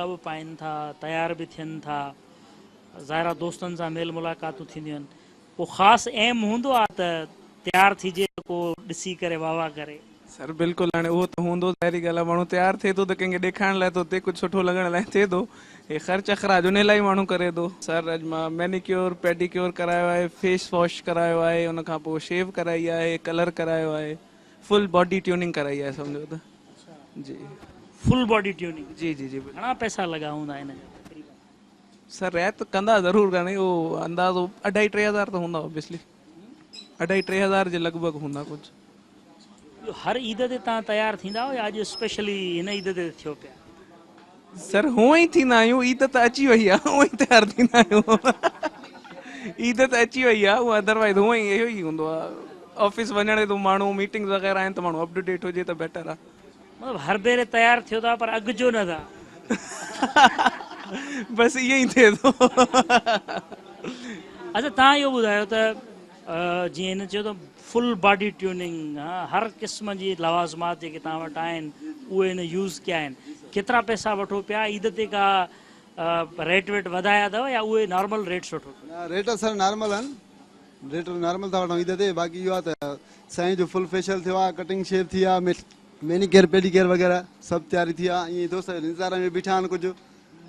लुगा भी पाइन था, तैयार भी थियन था, ज़ाहिरा दोस्तन सां मेल मुलाक़ातूं थींदियूं आहिनि, को ख़ासि एम हूंदो आहे त तयारु थिजे को ॾिसी करे वाह वाह करे? सर बिल्कुलु, हाणे उहो त हूंदो, ज़ाहिरी ॻाल्हि आहे, माण्हू तयारु थिए थो त कंहिंखे ॾेखारण लाइ थो थिए, कुझु सुठो लॻण लाइ थिए थो, हे ख़र्च अख़राज उन लाइ माण्हू करे थो। सर अॼु मां मैनिक्योर पेडिक्योर करायो आहे, फेस वॉश करायो आहे, उन खां पोइ शेव कराई आहे, कलर करायो आहे, फुल बॉडी ट्यूनिंग कराई आहे सम्झो त। जी फुल बॉडी ट्यूनिंग? जी जी जी। घणा पैसा लॻा हूंदा हिन जा? सर रियायत कंदा ज़रूरु कान्हे, उहो अंदाज़ो 2.5-3 हज़ार त हूंदा ऑब्वियसली, 2.5-3 हज़ार जे लॻभॻि हूंदा कुझु। हर ईद ते तव्हां तयारु थींदा हो या अॼु स्पेशली हिन ईद ते थियो पिया? सर हूअं ई थींदा आहियूं, ईद त अची वई आहे, हूअं ई तयारु थींदा आहियूं। ईद त अची वई आहे, उहा अदरवाइज़ हूअं ई इहो ई हूंदो आहे, ऑफिस वञण जो माण्हू मीटिंग्स वग़ैरह आहिनि त माण्हू अप टू डेट हुजे त बेटर आहे। मतिलबु हर भेरे तयारु थियो था पर अॻिजो न था? बसि ईअं ई थिए थो। अच्छा, तव्हां इहो ॿुधायो त जीअं हिन चयो त फुल बॉडी ट्यूनिंग, हर क़िस्म जी लवाज़मात जेके तव्हां वटि आहिनि उहे हिन यूज़ कया आहिनि, केतिरा पैसा वठो पिया? ईद ते का रेट वेट वधाया अथव या उहे नॉर्मल रेट्स वठो? रेट सर नॉर्मल आहिनि, रेट नॉर्मल था वठूं ईद ते। बाक़ी इहो आहे त साईं जो फुल फेशियल थियो आहे, कटिंग शेव थी आहे, मैनिकेयर पेडिकेयर वग़ैरह सभु तयारी थी आहे। ईअं दोस्त इंतज़ार में बीठा आहिनि, कुझु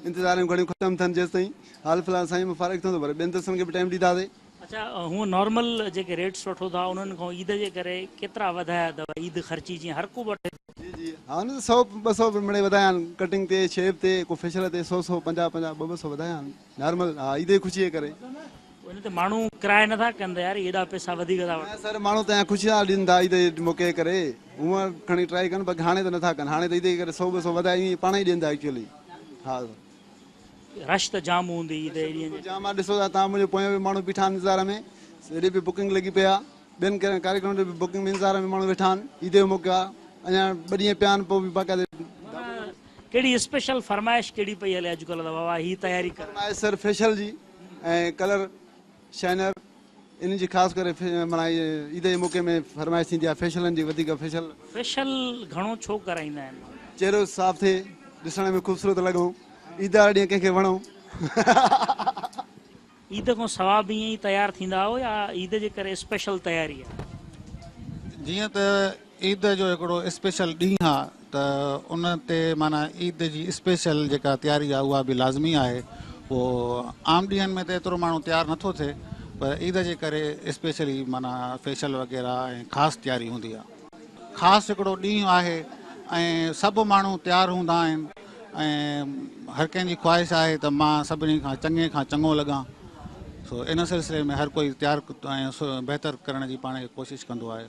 इंतज़ार में घणियूं ख़तमु थियनि जेसि ताईं हाल फ़िलहाल साईं में फ़ारिग थींदो, पर ॿियनि दोस्तनि खे बि टाइम ॾींदासीं। अच्छा, हूअं नॉर्मल जेके रेट्स वठो था उन्हनि खां ईद जे करे केतिरा वधाया अथव? ईद ख़र्ची जीअं हर को वठे? जी जी, हा न, 100-200 मिड़े वधाया आहिनि, कटिंग ते, शेव ते, को फेशियल ते 100-100, 50-50, 200 वधाया आहिनि नॉर्मल। हा, ईद जी ख़ुशी जे करे। हिन ते माण्हू किराए नथा कंदा यार, एॾा पैसा वधीक था वठनि? सर माण्हू त ख़ुशी था ॾियनि था ईद जे मौक़े करे, हूअं खणी ट्राई कनि, बाक़ी हाणे त नथा कनि, हाणे त ईद जे करे 100-200 वधाए ईअं पाण ई ॾियनि था एक्चुअली। हा रश त जाम हूंदी ईद एरिया जाम आहे, ॾिसो था तव्हां, मुंहिंजे पोयां बि माण्हू बीठा आहिनि इंतज़ार में, हेॾे बि बुकिंग लॻी पिया, ॿियनि कार्यक्रम ते बि बुकिंग में इंतज़ार में माण्हू वेठा आहिनि। ईद जो मौक़ो आहे, अञा 2 ॾींहं पिया आहिनि, पोइ बि बाक़ाइदे। कहिड़ी स्पेशल फरमाइश कहिड़ी पई हले अॼुकल्ह त बाबा हीअ तयारी कर? फरमाइश सर फेशियल जी ऐं कलर शाइनर, इन जी ख़ासि करे माना ईद जे मौक़े में फरमाइश थींदी आहे फेशियलनि जी वधीक। फेशियल घणो छो कराईंदा आहिनि? चहिरो साफ़ थिए, ॾिसण में ख़ूबसूरत लॻूं, ईद वारे ॾींहुं कंहिंखे वणूं। ईद खां सवाइ बि ईअं ई तयारु थींदा हो या ईद जे करे स्पेशल तयारी आहे? जीअं त ईद जो हिकिड़ो स्पेशल ॾींहुं आहे त उन ते माना ईद जी स्पेशल जेका तयारी आहे उहा बि लाज़मी आहे। पोइ आम ॾींहंनि में त एतिरो माण्हू तयारु नथो थिए, पर ईद जे करे स्पेशली माना फेशियल वग़ैरह ऐं ख़ासि तयारी हूंदी आहे। ख़ासि हिकिड़ो ॾींहुं आहे ऐं सभु माण्हू तयारु हूंदा आहिनि ऐं हर कंहिंजी ख़्वाहिश आहे त मां सभिनी खां चङो लॻां। सो इन सिलसिले में हर कोई तयारु ऐं बहितर करण जी पाण खे कोशिशि कंदो आहे।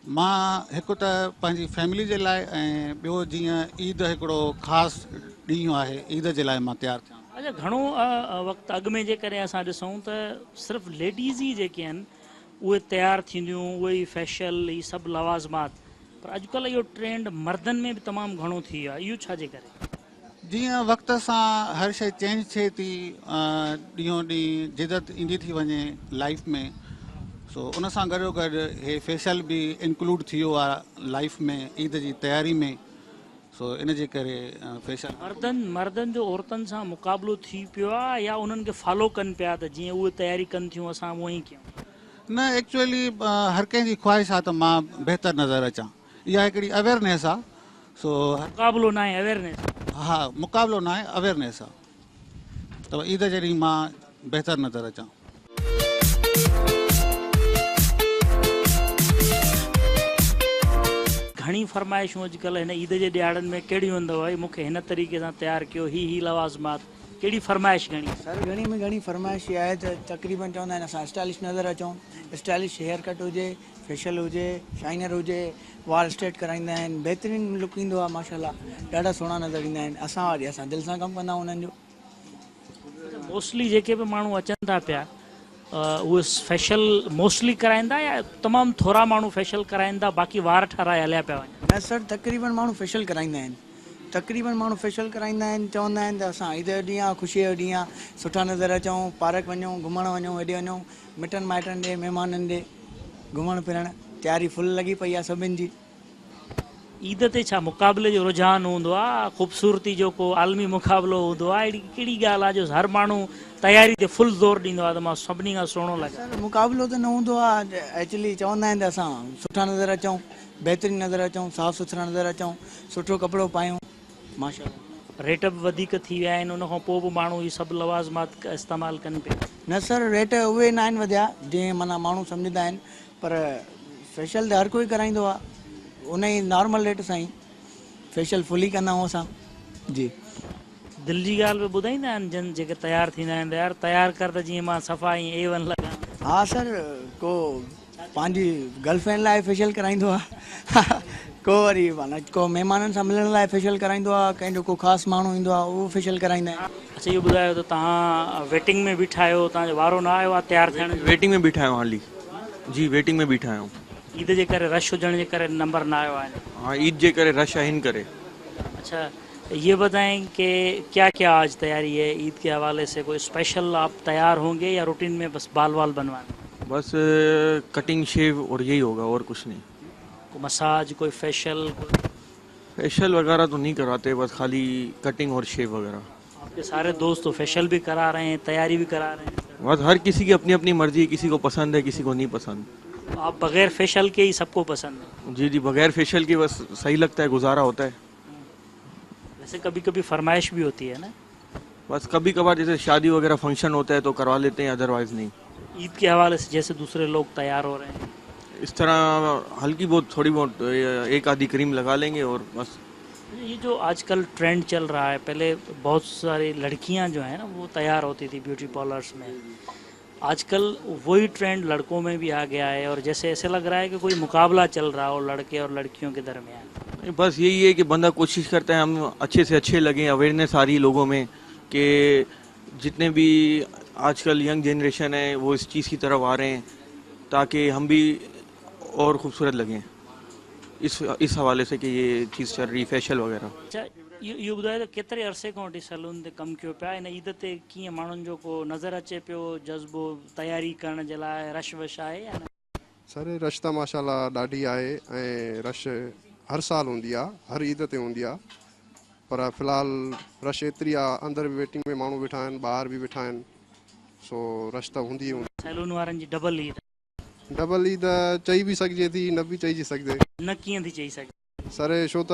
मां हिकु त पंहिंजी फैमिली जे लाइ ऐं ॿियो जीअं ईद हिकिड़ो ख़ासि ॾींहुं आहे, ईद जे लाइ मां तयारु थियां। अच्छा, घणो वक़्तु अॻु में जे करे असां ॾिसूं त सिर्फ़ु लेडीज़ ई जेके आहिनि उहे तयारु थींदियूं, उहे ई फेशियल, ई सभु लवाज़मात, पर अॼुकल्ह इहो ट्रेंड मर्दनि में बि तमामु घणो थी वियो आहे, इहो छा जे करे? जीअं वक़्त सां हर शइ चेंज थिए थी, ॾींहों ॾींहुं जिदत ईंदी थी वञे लाइफ में, सो उन सां गॾोगॾु हे फेशियल बि इंक्लूड थी वियो आहे लाइफ में, ईद जी तयारी में। सो इन जे करे फेशियल मर्दनि जो औरतुनि सां मुक़ाबिलो थी पियो आहे या उन्हनि खे फॉलो कनि पिया त जीअं उहे तयारी कनि थियूं असां उअं ई कयूं? न, एक्चुअली हर कंहिंजी ख़्वाहिश आहे त मां बहितर नज़र अचां, इहा हिकिड़ी अवेयरनेस आहे। सो मुक़ाबिलो न आहे, अवेयरनेस? हा, मुक़ाबिलो न आहे, अवेयरनेस आहे, त ईद जे ॾींहुं मां बहितर नज़र अचां। घणी फरमाइशूं अॼुकल्ह हिन ईद जे ॾियारनि में कहिड़ियूं हूंदव? भई मूंखे हिन तरीक़े सां तयारु कयो, ही लवाज़मात, कहिड़ी फरमाइश घणी? सर घणी में घणी फरमाइश इहा आहे त तक़रीबन चवंदा आहिनि असां स्टाइलिश नज़र अचूं, स्टाइलिश हेयर कट हुजे, फेशियल हुजे, शाइनर हुजे, वाल स्ट्रेट कराईंदा आहिनि, बहितरीनु लुक ईंदो आहे माशाल्लाह, ॾाढा सुहिणा नज़र ईंदा आहिनि। असां वरी असां दिलि सां कमु कंदा आहियूं उन्हनि जो। मोस्टली जेके बि माण्हू अचनि था पिया उहे फेशियल मोस्टली कराईंदा या तमामु थोरा माण्हू फेशियल कराईंदा, बाक़ी वार ठाराए हलिया पिया वञनि? न सर, तक़रीबन माण्हू फेशियल कराईंदा आहिनि, चवंदा आहिनि त असां ईद जो ॾींहुं आहे, ख़ुशीअ जो ॾींहुं आहे, सुठा नज़र अचूं, पार्क वञूं, घुमणु वञूं, हेॾे वञूं, मिटनि माइटनि ॾे, महिमाननि ॾे घुमणु फिरणु, तयारी फुल लॻी पई आहे सभिनि जी। ईद ते छा मुक़ाबले जो रुझान हूंदो आहे, ख़ूबसूरती जो को आलमी मुक़ाबिलो हूंदो आहे, अहिड़ी कहिड़ी ॻाल्हि आहे जो हर माण्हू तयारी ते फुल ज़ोर ॾींदो आहे त मां सभिनी खां सुहिणो लॻा? सर मुक़ाबिलो त न हूंदो आहे, एक्चुअली चवंदा आहिनि त असां सुठा नज़र अचूं, बहितरीनु नज़र अचूं, साफ़ु सुथरा नज़र अचूं, सुठो कपिड़ो पायूं, माशाल्लाह। रेट बि वधीक थी विया आहिनि, उन खां पोइ बि माण्हू इहे सभु लवाज़मात इस्तेमालु कनि पिया। न सर रेट उहे न आहिनि वधिया जीअं माना माण्हू सम्झंदा आहिनि, पर फेशियल त हर कोई कराईंदो आहे उन ई नॉर्मल रेट सां ई फेशियल फुली कंदा आहियूं असां जी। दिलि जी ॻाल्हि बि ॿुधाईंदा आहिनि जन जेके तयारु थींदा आहिनि त यार तयारु कर त जीअं मां सफ़ा ई A1 लॻां? हा सर, को पंहिंजी गर्लफ्रेंड लाइ फेशियल कराईंदो आहे, को वरी माना को महिमाननि सां मिलण लाइ फेशियल कराईंदो आहे, कंहिंजो को ख़ासि माण्हू ईंदो आहे उहो फेशियल कराईंदा आहिनि। अच्छा इहो ॿुधायो त तव्हां वेटिंग में बीठा आहियो, तव्हांजो वारो न आयो आहे तयारु थियण जो? वेटिंग में बीठा आहियूं हाली जी, वेटिंग में बीठा आहियूं। ईद जे करे रश हुजण जे करे नंबर न आयो आहे? हाँ, ईद जे करे रश है इन करे। अच्छा ये बताएं कि क्या क्या आज तैयारी है ईद के हवाले से? कोई स्पेशल आप तैयार होंगे या रूटीन में बस बाल वाल बनवाने? बस कटिंग शेव और यही होगा और कुछ नहीं। कोई मसाज, कोई फेशियल? फेशियल वगैरह तो नहीं करवाते, बस खाली कटिंग और शेव वगैरह। आपके सारे दोस्त तो फेशियल भी करा रहे हैं, तैयारी भी करा रहे हैं? बस हर किसी की अपनी अपनी मर्जी है, किसी को पसंद है किसी को नहीं पसंद। आप बगैर फेशियल के ही सबको पसंद है? जी जी, बगैर फेशियल के बस सही लगता है, गुजारा होता है। वैसे कभी कभी फरमाइश भी होती है ना? बस कभी कभार जैसे शादी वगैरह फंक्शन होता है तो करवा लेते हैं, अदरवाइज नहीं। ईद के हवाले से जैसे दूसरे लोग तैयार हो रहे हैं इस तरह हल्की बहुत थोड़ी बहुत एक आधी क्रीम लगा लेंगे और बस। ये जो आजकल ट्रेंड चल रहा है, पहले बहुत सारी लड़कियां जो है ना वो तैयार होती थी ब्यूटी पार्लर्स में, आजकल वही ट्रेंड लड़कों में भी आ गया है और जैसे ऐसे लग रहा है कि कोई मुकाबला चल रहा हो लड़के और लड़कियों के दरमियान। बस यही है कि बंदा कोशिश करता है हम अच्छे से अच्छे लगें, अवेयरनेस आ रही है लोगों में कि जितने भी आजकल यंग जनरेशन है वो इस चीज़ की तरफ आ रहे हैं ताकि हम भी और खूबसूरत लगें, इस हवाले से कि ये चीज़ चल रही फेशियल वगैरह। अच्छा इहो ॿुधायो त केतिरे अरसे खां वठी सैलून ते कमु कयो पिया, हिन ईद ते कीअं माण्हुनि जो को नज़र अचे पियो जज़्बो तयारी करण जे लाइ, रश वश आहे या न? सर रश त माशाल्लाह ॾाढी आहे ऐं रश हर साल हूंदी आहे, हर ईद ते हूंदी आहे, पर फ़िलहालु रश एतिरी आहे, अंदरि बि वेटिंग में माण्हू वेठा आहिनि, ॿाहिरि बि वेठा आहिनि, सो रश त हूंदी हूंदी। सैलून वारनि जी डबल ईद? डबल ईद चई बि सघिजे थी, न बि चइजी सघिजे। न कीअं थी चई सघे? सर छो त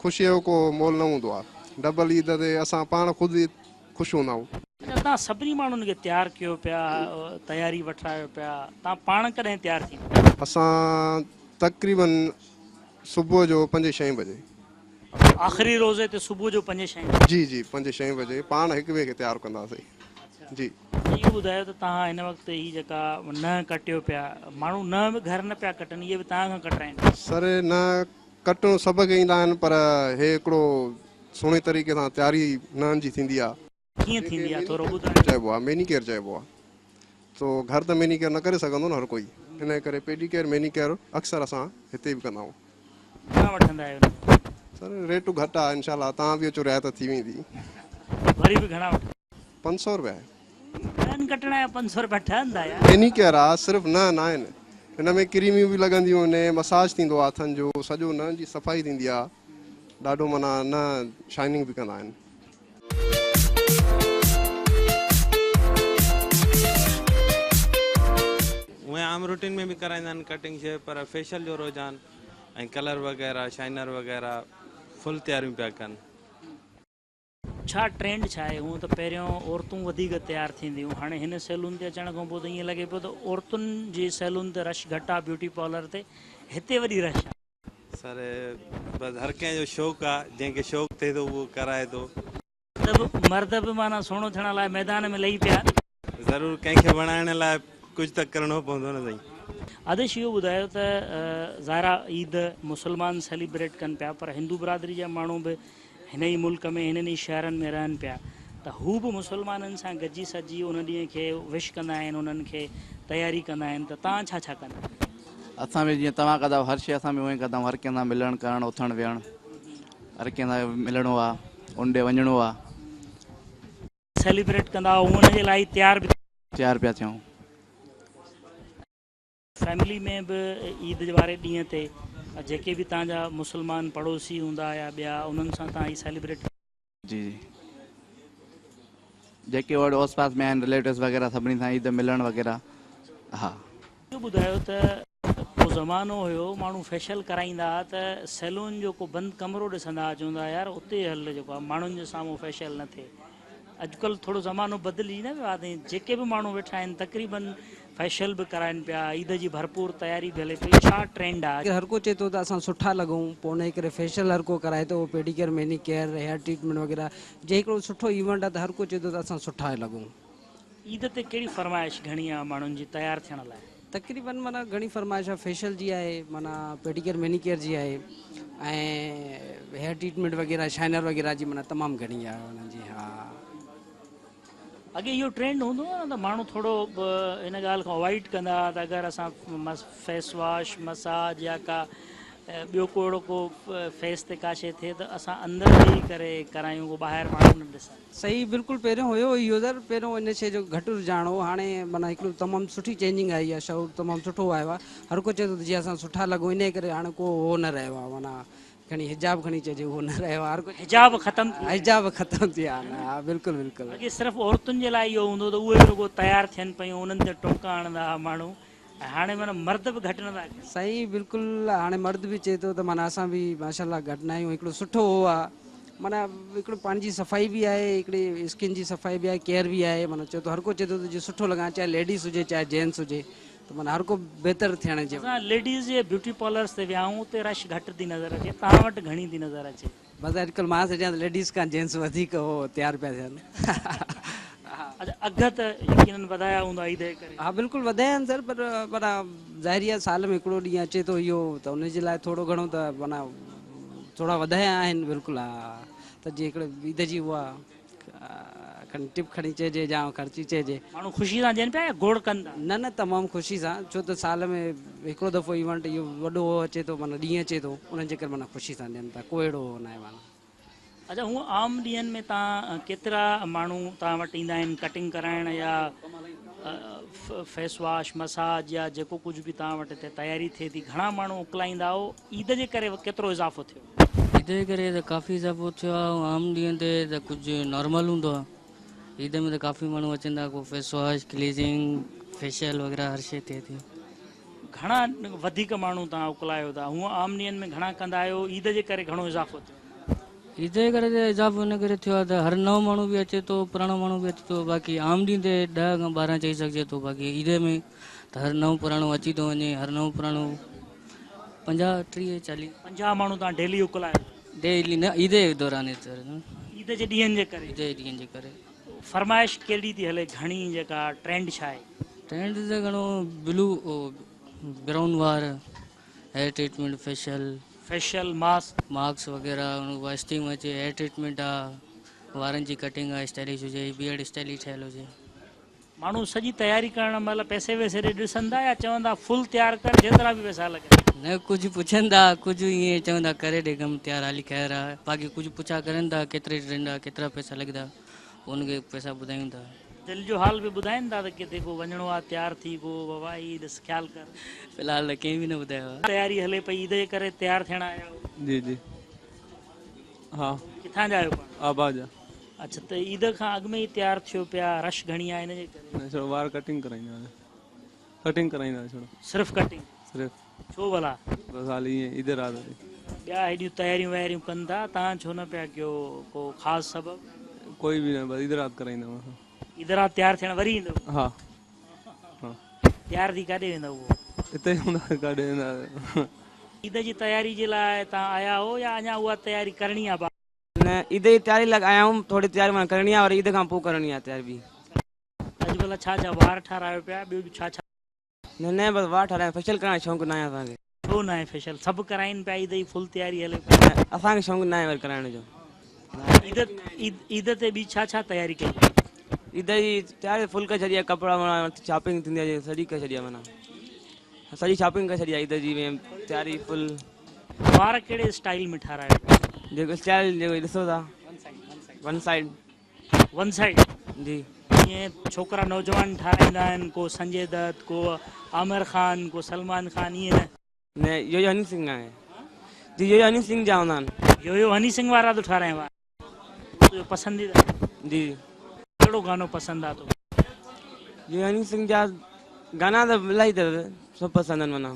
ख़ुशीअ जो को मोल न हूंदो आहे, डबल ईद ते असां पाण ख़ुदि ई ख़ुशि हूंदा आहियूं। तव्हां सभिनी माण्हुनि खे तयारु कयो पिया, तयारी वठायो पिया, तव्हां पाण कॾहिं तयारु थी? असां तक़रीबन सुबुह जो 5-6 बजे। आख़िरी रोज़े ते सुबुह जो 5-6? जी जी 5-6 बजे पाण हिक ॿिए खे तयारु कंदासीं जी। इहो ॿुधायो त तव्हां हिन वक़्तु ही जेका न कटियो पिया, माण्हू न बि घर न पिया कटनि, इहे बि तव्हां खां कटराइनि? सर न कटणु सभु खे ईंदा आहिनि, पर हे हिकिड़ो सुहिणे तरीक़े सां तयारी ननि जी थींदी आहे। कीअं थींदी आहे थोरो ॿुधायो? चइबो आहे मैनीकेयर चइबो आहे, तो घर त मैनीकेयर न करे सघंदो न हर कोई, हिन करे पेडीकेयर मैनीकेयर अक्सर असां हिते बि कंदा आहियूं। घणा वठंदा आहियो? सर रेटू घटि आहे, इनशाला तव्हां बि अचो रिआयत थी वेंदी। वरी बि घणा वठंदा? 500 रुपया आहे। नन कटणा जा 500 रुपया ठहंदा यार? मैनीकेयर आहे, सिर्फ़ु न आहिनि, हिन में क्रीमियूं बि लॻंदियूं आहिनि, मसाज थींदो आहे हथनि जो, सॼो नन जी सफ़ाई थींदी आहे, ॾाढो माना न शाइनिंग बि कंदा आहिनि। उहे आम रूटीन में भी कराईंदा आहिनि कटिंग शेव, पर फेशियल जो रुझान ऐं कलर वग़ैरह शाइनर वग़ैरह फुल तयारियूं पिया कनि। छा ट्रेंड छा आहे? हूअं त पहिरियों औरतूं वधीक तयारु थींदियूं, हाणे हिन सैलून ते अचण खां पोइ त ईअं लॻे पियो त औरतुनि जी सैलून ते रश घटि आहे, ब्यूटी पार्लर ते हिते वरी रश आहे। सर बसि हर कंहिंजो शौक़ु आहे, जंहिंखे शौक़ु थिए थो उहो कराए थो। मर्द बि माना सुहिणो थियण लाइ मैदान में लही पिया? ज़रूरु कंहिंखे वणाइण लाइ कुझु त करिणो पवंदो न साईं। आदेश इहो ॿुधायो त ज़ाहिरा ईद मुस्लमान सेलिब्रेट कनि पिया, पर हिंदू बिरादरी जा माण्हू बि हिन ई मुल्क में हिननि ई शहरनि में रहनि पिया, त हू बि मुस्लमाननि सां गॾिजी सॼी उन ॾींहं खे विश कंदा आहिनि, उन्हनि खे तयारी कंदा आहिनि, त तव्हां छा छा कंदा? असां बि जीअं तव्हां कंदा हर शइ असां बि उअं ई कंदा आहियूं, हर कंहिं सां मिलणु करणु, उथणु विहणु, हर कंहिं सां मिलणो आहे, उंडे वञिणो आहे। सेलिब्रेट कंदा हुन जे लाइ तयारु पिया थियूं। फैमिली में बि ईद वारे ॾींहं ते जेके बि तव्हांजा मुस्लमान पड़ोसी हूंदा या ॿिया उन्हनि सां तव्हां ही सेलिब्रेट? जी जी, जेके वटि आस पास में आहिनि रिलेटिव्स वग़ैरह सभिनी सां ईद मिलणु वग़ैरह। हा, इहो ॿुधायो त को ज़मानो हुयो माण्हू फेशियल कराईंदा हुआ त सैलून जो को बंदि कमिरो ॾिसंदा हुआ, चवंदा यार उते हल जेको आहे माण्हुनि जे साम्हूं फेशियल न थिए। अॼुकल्ह थोरो ज़मानो बदिली न वियो आहे, जेके बि माण्हू वेठा आहिनि तक़रीबन फेशियल बि कराइनि पिया, ईद जी भरपूर तयारी बि हले पई। छा ट्रेंड आहे? हर को चए थो त असां सुठा लॻूं, पोइ उन जे करे फेशियल हर को कराए थो, पेडीकेयर मैनीकेयर हेयर ट्रीटमेंट वग़ैरह। जे हिकिड़ो सुठो इवेंट आहे त हर को चए थो त असां सुठा लॻूं। ईद ते कहिड़ी फरमाइश घणी आहे माण्हुनि जी तयारु थियण लाइ? तक़रीबन माना घणी फरमाइश आहे, फेशियल जी आहे, माना पेडीकेयर मैनीकेयर जी आहे, ऐं हेयर ट्रीटमेंट वग़ैरह शाइनर वग़ैरह जी माना तमामु घणी आहे हुननि जी। हा, अॻे इहो ट्रेंड हूंदो आहे न त माण्हू थोरो इन ॻाल्हि खां अवॉइड कंदा त अगरि असां फेस वॉश मसाज या का ॿियो को अहिड़ो को फेस ते का शइ थिए त असां अंदरि वेही करे करायूं, को ॿाहिरि माण्हू न ॾिसनि। सही, बिल्कुलु पहिरियों हुयो यूज़र, पहिरियों इन शइ जो घटि रुझान हो, हाणे माना हिकिड़ो तमामु सुठी चेंजिंग आई आहे, शौक़ु तमामु सुठो आयो आहे। हर को चए थो त जीअं असां सुठा लॻूं, इन करे हाणे को उहो न रहियो आहे, माना खणी हिजाब खणी चइजे उहो न रहियो आहे। हर को हिजाब ख़तमु, हिजाब ख़तमु थी विया आहिनि। हा, बिल्कुलु बिल्कुलु। अॻे सिर्फ़ु औरतुनि जे लाइ इहो हूंदो त उहे बि रुॻो तयारु थियनि पियूं, उन्हनि ते टोका हणंदा हुआ माण्हू, ऐं हाणे माना मर्द बि घटि नथा कनि। सही, बिल्कुलु। हाणे मर्द बि चए थो त माना असां बि माशाल्लाह घटि न आहियूं, हिकिड़ो सुठो हो आहे, माना हिकिड़ो पंहिंजी सफ़ाई बि आहे, हिकिड़ी स्किन जी सफ़ाई बि आहे, केयर बि आहे। माना चए थो हर को चए थो त जीअं सुठो लॻां, चाहे लेडीज़ हुजे चाहे जेंट्स हुजे, त माना हर को बहितर थियण जे। असां लेडीज़ जे ब्यूटी पार्लर्स ते विया आहियूं, उते रश घटि थी नज़र अचे, तव्हां वटि घणी थी नज़र अचे? बसि अॼुकल्ह मां सोचियां त लेडीज़ खां जेंट्स वधीक हो तयारु पिया थियनि। अच्छा, अघ त यकीनन वधाया हूंदा ईद जे करे? हा, बिल्कुलु वधाया आहिनि सर, पर माना ज़ाहिरी आहे साल में हिकिड़ो ॾींहुं अचे थो इहो, त उनजे लाइ थोरो घणो त माना थोरा वधाया आहिनि, बिल्कुलु। हा, त जीअं हिकिड़े ईद जी उहा खणी टिप खणी चइजे या ख़र्ची चइजे। माण्हू ख़ुशी सां ॾियनि पिया या गोड़ कनि था? न न, तमामु ख़ुशी सां, छो त साल में हिकिड़ो दफ़ो इवेंट इहो वॾो अचे थो, माना ॾींहुं अचे थो, उन्हनि जे करे माना ख़ुशी सां ॾियनि था, कोई अहिड़ो न आहे माना। अच्छा, हूअं आम ॾींहंनि में तव्हां केतिरा माण्हू तव्हां वटि ईंदा आहिनि कटिंग कराइण या फेस वॉश मसाज या जेको कुझु बि तव्हां वटि हिते तयारी थिए थी, घणा माण्हू मोकिलाईंदा हो? ईद जे करे केतिरो इज़ाफ़ो थियो? ईद जे करे त काफ़ी इज़ाफ़ो थियो आहे, आम ॾींहं ते त कुझु नॉर्मल हूंदो आहे। ईद में त काफ़ी माण्हू अचनि था, को फेस वॉश क्लीजिंग फेशियल वग़ैरह हर शइ थिए थी। घणा वधीक माण्हू तव्हां मोकिलायो था? हूअं आम ॾींहंनि में घणा कंदा आहियो, ईद जे करे घणो इज़ाफ़ो थियो? ईद जे करे त इज़ाफ़ो इन करे थियो आहे त हर नओं माण्हू बि अचे थो, पुराणो माण्हू बि अचे थो। बाक़ी आम ॾींहं ते 10 खां 12 चई सघिजे थो, बाक़ी ईद में त हर नओं पुराणो अची थो वञे, हर नओं पुराणो 50 30 40 50 माण्हू तव्हां डेली मोकिलायो? डेली न, ईद जे दौरान। ईद जे ॾींहंनि जे करे? ईद जे ॾींहंनि जे करे। फरमाइश कहिड़ी थी हले, घणी जेका ट्रेंड छा आहे? ट्रेंड त घणो ब्लू ब्राउन वार, हेयर ट्रीटमेंट फेशियल मास्क वग़ैरह, स्टीम अचे, हेयर ट्रीटमेंट आहे, वारनि जी कटिंग आहे स्टाइलिश हुजे, बियर्ड स्टाइलिश ठहियलु हुजे। माण्हू सॼी तयारी करण महिल पैसे वैसे ॾे ॾिसंदा या चवंदा फुल तयारु कर जेतिरा बि पैसा लॻे? न, कुझु पुछनि था, कुझु ईअं चवंदा करे ॾे कमु तयारु हाली ख़ैरु आहे। बाक़ी कुझु पुछा करनि था केतिरे ट्रेंड आहे, केतिरा पैसा लॻंदा, उनखे पैसा ॿुधायूं था। दिलि जो हाल बि ॿुधाइनि था त किथे को वञिणो आहे तयारु थी को बाबा ई ॾिस ख़्यालु कर? फ़िलहाल त कंहिं बि न ॿुधायो आहे। तयारी हले पई, ईद जे करे तयारु थियण आया आहियो? जी जी, हा। किथां जा आहियो पाण? आबाद जा। अच्छा, त ईद खां अॻु में ई तयारु थियो पिया, रश घणी आहे इन जे करे? छो वार कटिंग कराईंदा, कटिंग कराईंदा छो? सिर्फ़ु कटिंग? सिर्फ़ु। छो भला? बस हाली ईअं ईद रात ते। ॿिया हेॾियूं तयारियूं वयारियूं कनि था, तव्हां छो न पिया कयो? को ख़ासि सबबु? कोई बि न, बस ईद रात कराईंदा। ईद रात तयारु थियण वरी ईंदव? हा हा। तयारु थी काॾे वेंदव? उहो हिते हूंदा, काॾे वेंदा? ईद जी तयारी जे लाइ तव्हां आया हो या अञा उहा तयारी करणी आहे? न, ईद जी तयारी लाइ आया आहियूं, थोरी तयारी मां करणी आहे, और ईद खां पोइ करणी आहे तयारी बि। अॼुकल्ह छा छा वार ठारायो पिया, ॿियो बि छा छा? न न, बसि वार ठारायूं, फेशियल करण जो शौक़ु न आहे असांखे। छो न आहे फेशियल? सभु कराइनि पिया, ईद जी फुल तयारी हले? असांखे शौक़ु न आहे वरी कराइण जो। ईद ते ॿी छा छा तयारी कई? ईद जी तयारी फुल करे छॾी आहे, कपिड़ा शॉपिंग थींदी आहे सॼी करे छॾी आहे, माना सॼी शॉपिंग करे छॾी आहे ईद जी में, तयारी फुल। वार कहिड़े स्टाइल में ठारायो? जेको स्टाइल जेको ॾिसो था, वन साइड जी। ईअं छोकिरा नौजवान ठाराईंदा आहिनि, को संजय दत्त, को आमिर खान, को सलमान खान, ईअं न? न, इहो हनी सिंह आहे। जी यो हनी सिंह जा हूंदा आहिनि यो हनी सिंह वारा तो ठाराए हुआ तुंहिंजो पसंदीदा जी कहिड़ो गानो पसंदि आहे तोखे? यो हनी सिंह जा गाना त इलाही अथव सभु पसंदि आहिनि माना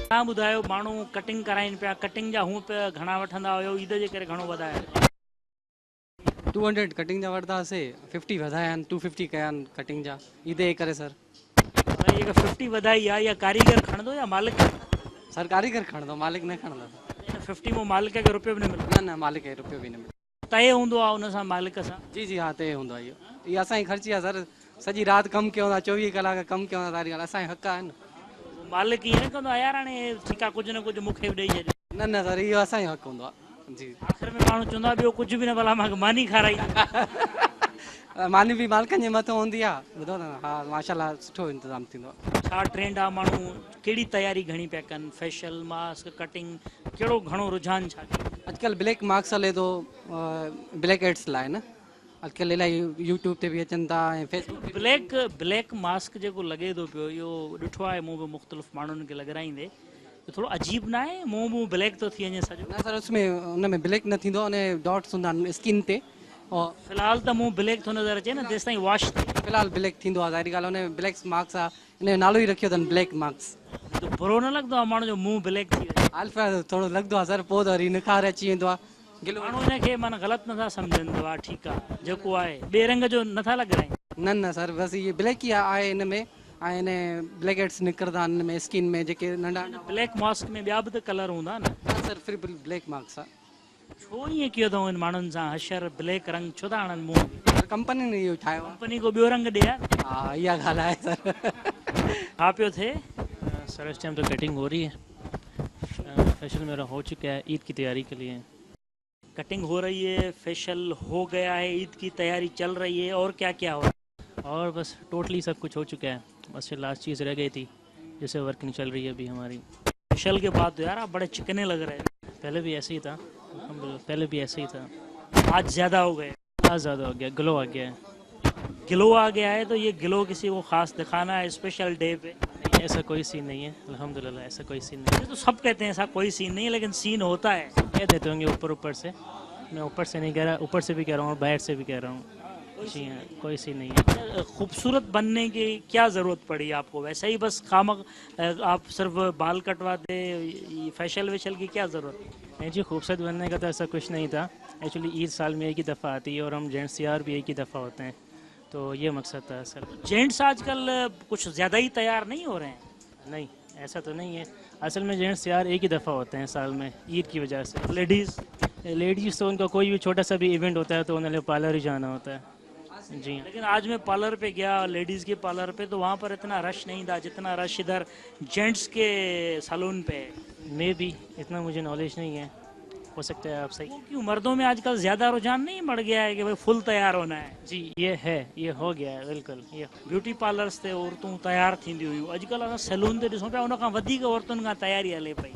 तव्हां ॿुधायो माण्हू कटिंग कराइनि पिया कटिंग जा हूअं पिया घणा वठंदा हुयो ईद जे करे घणो वधायो 200 कटिंग जा वठंदासीं 50 वधाया आहिनि 250 कया आहिनि कटिंग जा ईद जे करे सर भई इहा 50 वधाई आहे या कारीगर खणंदो या मालिक? सर कारीगर खणंदो मालिक न खणंदो 50 में मालिक खे रुपयो बि न मिलंदो? न मालिक खे रुपयो बि न मिलंदो तय हूंदो आहे उन सां मालिक सां? जी जी हा तय हूंदो आहे इहो असांजी ख़र्ची आहे सर सॼी राति कमु कयूं था 24 कलाक कमु कयूं था सारी ॻाल्हि असांजो हक़ आहे न मालिक ईअं न कंदो आहे यार हाणे ठीकु आहे कुझु न कुझु मूंखे बि ॾेई छॾियो न सर इहो असांजो हक़ हूंदो आहे जी आख़िर में माण्हू चवंदो आहे ॿियो कुझु बि न भला मूंखे मानी खाराई मानी बि मालिकनि जे मथां हूंदी आहे ॿुधो न हा माशाल्लाह सुठो इंतज़ाम थींदो आहे छा ट्रेंड आहे माण्हू कहिड़ी तयारी घणी पिया कनि फेशियल मास्क कटिंग कहिड़ो घणो रुझान छा अॼुकल्ह ब्लैक मार्क्स हले थो ब्लैक हेड्स लाइ न अॼुकल्ह इलाही यूट्यूब ते बि अचनि था ऐं फेसबुक ब्लैक मास्क जेको लॻे थो पियो इहो ॾिठो आहे मूं बि मुख़्तलिफ़ माण्हुनि खे लॻाराईंदे थोरो अजीब न आहे मुंहुं ब्लैक थो थी वञे सॼो? न सर उसमें उनमें ब्लैक न थींदो अने डॉट्स हूंदा आहिनि स्किन ते और फ़िलहालु त मुंहुं ब्लैक थो नज़र अचे न जेसि ताईं वॉश फ़िलहालु ब्लैक थींदो आहे ज़ाहिरी ॻाल्हि उन ब्लैक मार्क्स आहे इन जो नालो ई रखियो अथनि ब्लैक मार्क्स त बुरो न लॻंदो आहे माण्हू जो मुंहुं ब्लैक थी वञे? अल्फा थोरो लॻंदो आहे सर पोइ त वरी निखार अची वेंदो आहे माण्हू हिनखे माना ग़लति नथा सम्झनि हा ठीकु आहे जेको आहे ॿिए रंग जो नथा लॻाराइनि? न सर बसि इहे ब्लैक ई आहे हिन में ऐं इन ब्लैक हेड्स निकिरंदा आहिनि हिन में स्किन में जेके नंढा ब्लैक मास्क में ॿिया बि त कलर हूंदा न? सर फिर ब्लैक मार्क्स आहे छो ईअं कयो अथऊं हिन माण्हुनि सां हशर ब्लैक रंग छो था आणनि मुंहुं? कंपनी ने इहो ठाहियो आहे कंपनी को ॿियो रंग ॾे यार। हा इहा ॻाल्हि आहे सर छा पियो थिए? सर इस टाइम तो कटिंग हो रही है फेशियल मेरा हो चुका है ईद की तैयारी के लिए कटिंग हो रही है फेशियल हो गया है ईद की तैयारी चल रही है और क्या क्या हो रहा है? और बस टोटली सब कुछ हो चुका है बस लास्ट चीज़ रह गई थी जैसे वर्किंग चल रही है अभी हमारी। फेशियल के बाद तो यार आप बड़े चिकने लग रहे हैं। पहले भी ऐसे ही था पहले भी ऐसे ही था आज ज़्यादा हो गए? आज ज़्यादा हो गया ग्लो आ गया है। ग्लो आ गया है तो ये ग्लो किसी को खास दिखाना है स्पेशल डे पे? ऐसा कोई सीन नहीं है अल्हम्दुलिल्लाह ऐसा कोई सीन नहीं है। तो सब कहते हैं ऐसा कोई सीन नहीं है लेकिन सीन होता है। कह देते होंगे ऊपर से मैं ऊपर से नहीं कह रहा ऊपर से भी कह रहा हूँ बाहर से भी कह रहा हूँ जी हाँ कोई सीन नहीं है। खूबसूरत बनने की क्या ज़रूरत पड़ी आपको? वैसे ही बस खामक आप सिर्फ बाल कटवा दे फेशियल वेशियल की क्या ज़रूरत? नहीं जी खूबसूरत बनने का तो ऐसा कुछ नहीं था एक्चुअली ईद साल में एक ही दफ़ा आती है और हम जेंट्स यार भी एक ही दफ़ा होते हैं तो ये मकसद था सर। जेंट्स आजकल कुछ ज़्यादा ही तैयार नहीं हो रहे हैं? नहीं ऐसा तो नहीं है असल में जेंट्स यार एक ही दफ़ा होते हैं साल में ईद की वजह से। लेडीज़ तो उनका कोई भी छोटा सा भी इवेंट होता है तो उन्हें पार्लर ही जाना होता है जी। लेकिन आज मैं पार्लर पे गया लेडीज़ के पार्लर पे तो वहाँ पर इतना रश नहीं था जितना रश इधर जेंट्स के सैलून पे है। मे भी इतना मुझे नॉलेज नहीं है हो सकता है आप सही। क्यों मर्दों में आजकल ज़्यादा रुझान नहीं बढ़ गया है कि भाई फुल तैयार होना है? जी ये है ये हो गया है बिल्कुल ये ब्यूटी पार्लर्स ते औरतूं तैयार थींदियूं हुयूं अॼुकल्ह असां सैलून ते ॾिसूं पिया उन खां वधीक औरतुनि खां तयारी हले पई।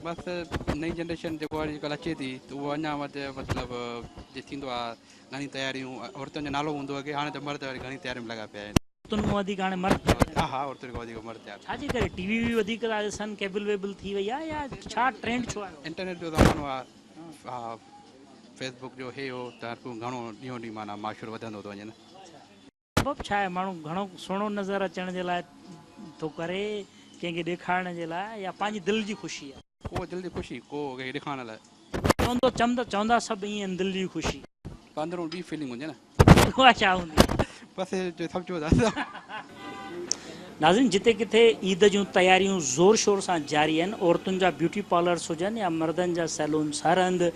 बसि नई जनरेशन जेको अॼुकल्ह अचे थी त उहो अञा मतिलबु जे थींदो आहे घणी तयारियूं औरतुनि जो नालो हूंदो आहे की हाणे त मर्द वरी घणी तयारियूं लॻा पिया आहिनि। औरतुनि खां वधीक हाणे मर्द? हा औरतुनि खां वधीक मर्द तयार। छाजे करे टीवी बि वधीक था ॾिसनि केबल वेबल थी वई आहे या छा ट्रेंड छो आहे? इंटरनेट जो ज़मानो आहे हा फेसबुक जो हे हो त घणो ॾींहों ॾींहुं माना माशूर वधंदो थो वञे न। सबबु छा आहे माण्हू घणो सुहिणो नज़र अचण जे लाइ थो करे कंहिंखे ॾेखारण जे लाइ या पंहिंजी दिलि जी ख़ुशी आहे? को दिलि जी ख़ुशी को कंहिंखे ॾेखारण लाइ चवंदा सभु ईअं दिलि जी ख़ुशी अंदरूं ॿी फीलिंग हुजे न उहा छा हूंदी? बसि सम्झो था। नाज़रीन जिते किथे ईद जूं तयारियूं ज़ोर शोर सां जारी आहिनि औरतुनि जा ब्यूटी पार्लर्स हुजनि या मर्दनि जा सैलून्स हर हंधि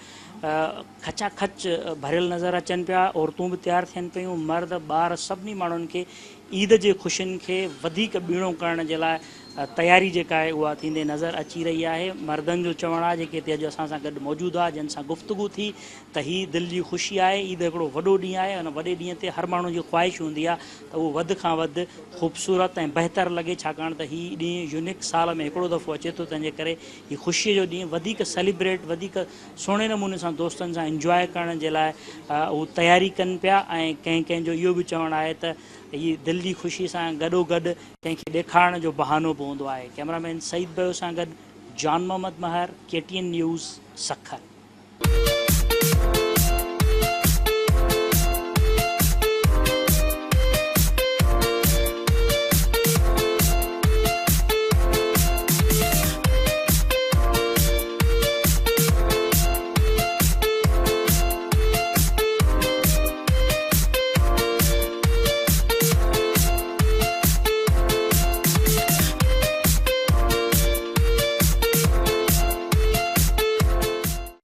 खचाखच भरियल नज़र अचनि पिया। औरतूं बि तयारु थियनि पियूं मर्द ॿार सभिनी माण्हुनि खे ईद जे ख़ुशियुनि खे वधीक ॿीणो करण जे लाइ तयारी जेका आहे उहा थींदे नज़र अची रही आहे। मर्दनि जो चवणु आहे जेके हिते अॼु असां सां गॾु मौजूदु आहे जिन सां गुफ़्तगू थी त हीअ दिलि जी ख़ुशी आहे ईद हिकिड़ो वॾो ॾींहुं आहे उन वॾे ॾींहं ते हर माण्हू जी ख़्वाहिश हूंदी आहे त उहो वधि खां वधि ख़ूबसूरत ऐं बहितर लॻे छाकाणि त हीअ ॾींहुं यूनिक साल में हिकिड़ो दफ़ो अचे थो तंहिंजे करे हीअ ख़ुशीअ जो ॾींहुं वधीक सेलिब्रेट वधीक सुहिणे नमूने सां दोस्तनि सां इंजॉय करण जे लाइ उहे तयारी कनि पिया। ऐं कंहिंजो इहो बि चवणु आहे त हीअ दिलि जी ख़ुशी सां गॾोगॾु कंहिंखे ॾेखारण जो बहानो पवंदो आहे। कैमरामैन सईद बयो सां गॾु जॉन मोहम्मद महर, KTN न्यूज़, सखर।